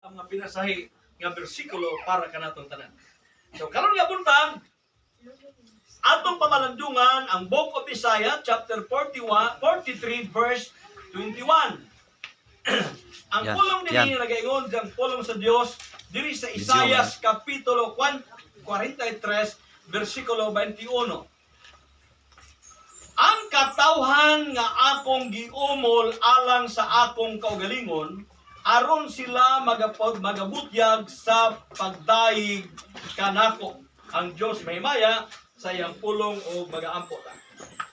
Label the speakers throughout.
Speaker 1: ang mga pinasahi nga bersikulo para kanatong tanan. So karon nga buntag atong pamalandungan ang Book of Isaiah chapter 43 verse 21. Ang pulong dinhi nagaingon ang pulong sa Dios diri sa Isaiah kapitulo 43 bersikulo 21. Ang katawhan nga akong giumol alang sa akong kaugalingon, aron sila magabutyag sa pagdaig kanako. Ang Diyos mahimaya sa iyang pulong o magaampo ta.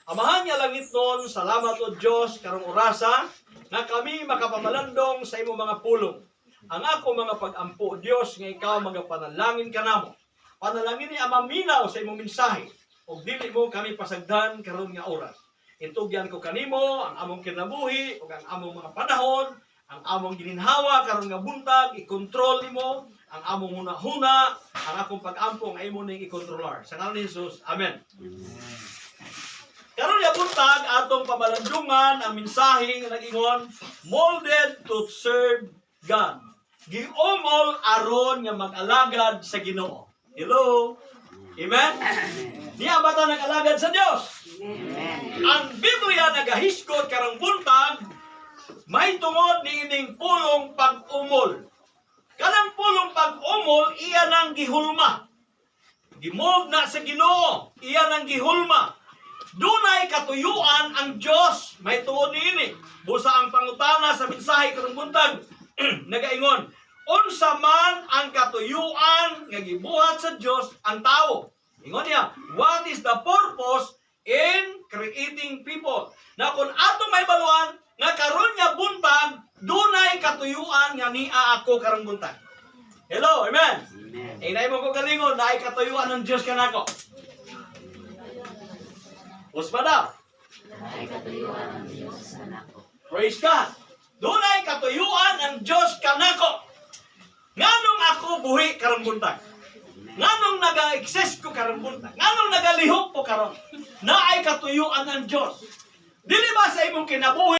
Speaker 1: Amahan niya langit nun, salamat o Diyos, karong orasa, na kami makapamalandong sa imo mga pulong. Ang ako mga pag-ampo, Diyos, nga ikaw magapanalangin ka namo. Panalangin ni amaminaw sa imong mensahe. O dili mo kami pasagdan karon nga oras. Intugyan ko kanimo ang among kinabuhi ug ang among mga panahon, ang among gininhawa karon nga buntag, i-control nimo ang among hunahuna, ang akong pag-ampo nga imo ning i-controller. Sa ngalan ni Jesus. Amen. Karon nga buntag atong pamalandungan ang mensahe nga nag-ingon, molded to serve God. Giumol aron nga mag-alagad sa Ginoo. Hello. Amen? Niya ba ta nag-alagad sa Dios? Amen. Ang Biblia nagahisgot karong buntag, may tungod niining pulong pag-umol. Kanang pulong pag-umol, iya nang gihulma. Gimold na sa Ginoo, iya nang gihulma. Dunay katuyuan ang Dios, may tuon niini. Busa ang pangutana sa mensahe karong buntag, nagaingon, unsa man ang katuyuan nga gibuhat sa Dios ang tao. Ingon niya, what is the purpose in creating people? Na kung ato may baluan, nga karon nga buntag, dunay katuyuan nga nia ako karong buntag. Hello, amen? Amen. Inay mo ko galingon, naay katuyuan ng Diyos kanako. Uspada.
Speaker 2: Naay katuyuan ng Diyos kanako.
Speaker 1: Praise God. Dunay katuyuan ang Diyos kanako. Nganong ako buhi karong buntag? Nganong naga-exist ko karong buntag? Nganong nagalihok ko karon? Naay katuyuan ng Diyos. Dili ba sa imong kinabuhi